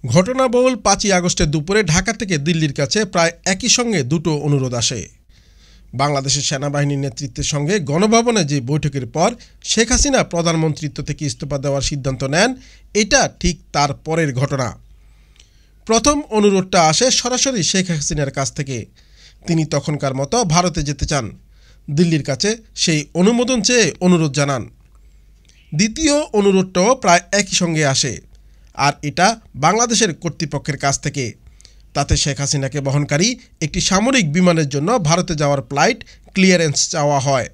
ঘটনাবহুল ৫ই আগস্টের দুপুরে ঢাকা থেকে দিল্লির কাছে প্রায় একই সঙ্গে দুটো অনুরোধ আসে। বাংলাদেশের সেনাবাহিনীর নেতৃত্বের সঙ্গে গণভবনে যে বৈঠকের পর শেখ হাসিনা প্রধানমন্ত্রিত্ব থেকে ইস্তফা দেওয়ার সিদ্ধান্ত নেন, এটা ঠিক তার পরের ঘটনা। প্রথম অনুরোধটা আসে সরাসরি শেখ হাসিনার কাছ থেকে। তিনি তখনকার মতো ভারতে যেতে চান। দিল্লির কাছে সেই অনুমোদন চেয়ে অনুরোধ জানান। দ্বিতীয় অনুরোধটাও প্রায় একই সঙ্গে আসে, আর এটা বাংলাদেশের কর্তৃপক্ষের কাছ থেকে। তাতে শেখ হাসিনাকে বহনকারী একটি সামরিক বিমানের জন্য ভারতে যাওয়ার ফ্লাইট ক্লিয়ারেন্স চাওয়া হয়।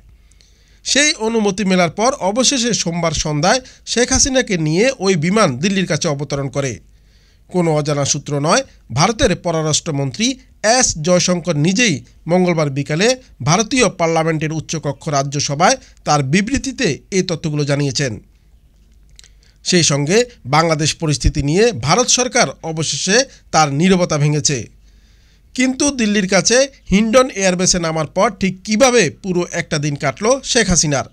সেই অনুমতি মেলার পর অবশেষে সোমবার সন্ধ্যায় শেখ হাসিনাকে নিয়ে ওই বিমান দিল্লির কাছে অবতরণ করে। কোনো অজানা সূত্র নয়, ভারতের পররাষ্ট্রমন্ত্রী এস জয়শঙ্কর নিজেই মঙ্গলবার বিকালে ভারতীয় পার্লামেন্টের উচ্চকক্ষ রাজ্যসভায় তার বিবৃতিতে এই তথ্যগুলো জানিয়েছেন। সেই সঙ্গে বাংলাদেশ পরিস্থিতি নিয়ে ভারত সরকার অবশেষে তার নীরবতা ভেঙেছে। কিন্তু দিল্লির কাছে হিন্ডন এয়ারবেসে নামার পর ঠিক কিভাবে পুরো একটা দিন কাটল শেখ হাসিনার।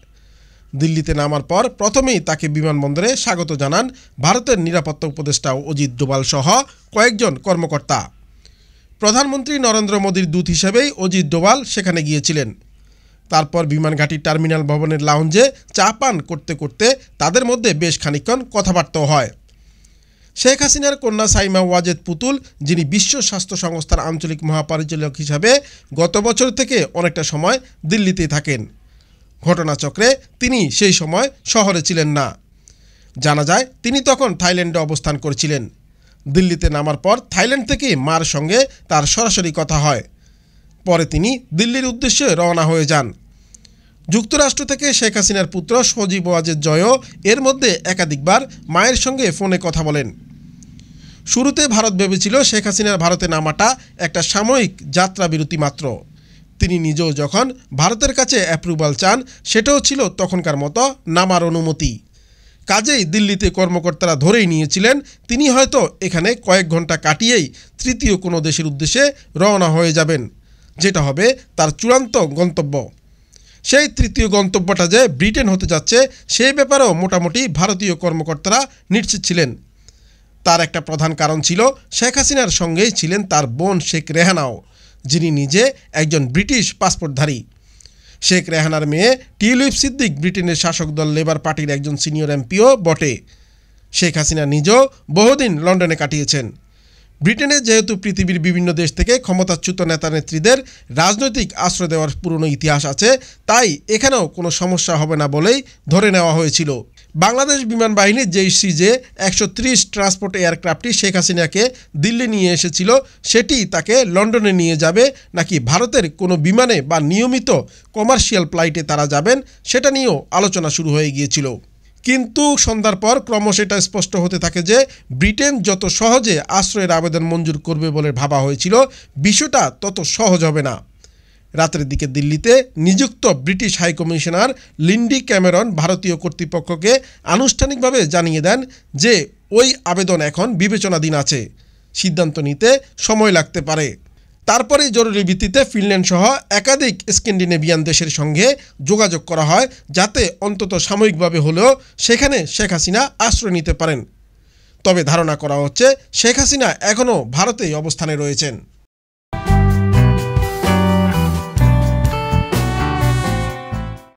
দিল্লিতে নামার পর প্রথমেই তাকে বিমানবন্দরে স্বাগত জানান ভারতের নিরাপত্তা উপদেষ্টা অজিত ডোভাল সহ কয়েকজন কর্মকর্তা। প্রধানমন্ত্রী নরেন্দ্র মোদীর দূত হিসেবেই অজিত ডোভাল সেখানে গিয়েছিলেন। তারপর বিমানঘাটির টার্মিনাল ভবনের লাউঞ্জে চা পান করতে করতে তাদের মধ্যে বেশ খানিকক্ষণ কথাবার্তাও হয়। শেখ হাসিনার কন্যা সাইমা ওয়াজেদ পুতুল, যিনি বিশ্ব স্বাস্থ্য সংস্থার আঞ্চলিক মহাপরিচালক হিসাবে গত বছর থেকে অনেকটা সময় দিল্লিতেই থাকেন। ঘটনাচক্রে তিনি সেই সময় শহরে ছিলেন না। জানা যায় তিনি তখন থাইল্যান্ডে অবস্থান করছিলেন। দিল্লিতে নামার পর থাইল্যান্ড থেকে মার সঙ্গে তার সরাসরি কথা হয়। পরে তিনি দিল্লির উদ্দেশ্যে রওনা হয়ে যান। যুক্তরাষ্ট্র থেকে শেখ হাসিনার পুত্র সজীব ওয়াজেদ জয়ও এর মধ্যে একাধিকবার মায়ের সঙ্গে ফোনে কথা বলেন। শুরুতে ভারত ভেবেছিল শেখ হাসিনার ভারতে নামাটা একটা সাময়িক যাত্রা বিরতি মাত্র। তিনি নিজেও যখন ভারতের কাছে অ্যাপ্রুভাল চান, সেটাও ছিল তখনকার মতো নামার অনুমতি। কাজেই দিল্লিতে কর্মকর্তারা ধরেই নিয়েছিলেন তিনি হয়তো এখানে কয়েক ঘন্টা কাটিয়েই তৃতীয় কোনো দেশের উদ্দেশ্যে রওনা হয়ে যাবেন, যেটা হবে তার চূড়ান্ত গন্তব্য। সেই তৃতীয় গন্তব্যটা যে ব্রিটেন হতে যাচ্ছে, সেই ব্যাপারেও মোটামুটি ভারতীয় কর্মকর্তারা নিশ্চিত ছিলেন। তার একটা প্রধান কারণ ছিল শেখ হাসিনার সঙ্গেই ছিলেন তার বোন শেখ রেহানাও, যিনি নিজে একজন ব্রিটিশ পাসপোর্টধারী। শেখ রেহানার মেয়ে টিউলিপ সিদ্দিক ব্রিটেনের শাসক দল লেবার পার্টির একজন সিনিয়র এমপিও বটে। শেখ হাসিনা নিজেও বহুদিন লন্ডনে কাটিয়েছেন। ব্রিটেনে যেহেতু পৃথিবীর বিভিন্ন দেশ থেকে ক্ষমতাচ্যুত নেতা নেত্রীদের রাজনৈতিক আশ্রয় দেওয়ার পুরনো ইতিহাস আছে, তাই এখানেও কোনো সমস্যা হবে না বলেই ধরে নেওয়া হয়েছিল। বাংলাদেশ বিমান বাহিনীর যেই CJ-130 ট্রান্সপোর্ট এয়ারক্রাফটটি শেখ হাসিনাকে দিল্লি নিয়ে এসেছিল, সেটি তাকে লন্ডনে নিয়ে যাবে নাকি ভারতের কোনো বিমানে বা নিয়মিত কমার্শিয়াল ফ্লাইটে তারা যাবেন, সেটা নিয়েও আলোচনা শুরু হয়ে গিয়েছিল। কিন্তু সন্ধ্যার পর ক্রমশ এটা স্পষ্ট হতে থাকে যে ব্রিটেন যত সহজে আশ্রয়ের আবেদন মঞ্জুর করবে বলে ভাবা হয়েছিল, বিষয়টা তত সহজ হবে না। রাতের দিকে দিল্লিতে নিযুক্ত ব্রিটিশ হাইকমিশনার লিন্ডি ক্যামেরন ভারতীয় কর্তৃপক্ষকে আনুষ্ঠানিকভাবে জানিয়ে দেন যে ওই আবেদন এখন বিবেচনাধীন আছে, সিদ্ধান্ত নিতে সময় লাগতে পারে। তারপরে জরুরি ভিত্তিতে ফিনল্যান্ড সহ একাধিক স্ক্যান্ডিনেভিয়ান দেশের সঙ্গে যোগাযোগ করা হয়, যাতে অন্তত সাময়িকভাবে হলেও সেখানে শেখ হাসিনা আশ্রয় নিতে পারেন। তবে ধারণা করা হচ্ছে শেখ হাসিনা এখনও ভারতেই অবস্থানে রয়েছেন।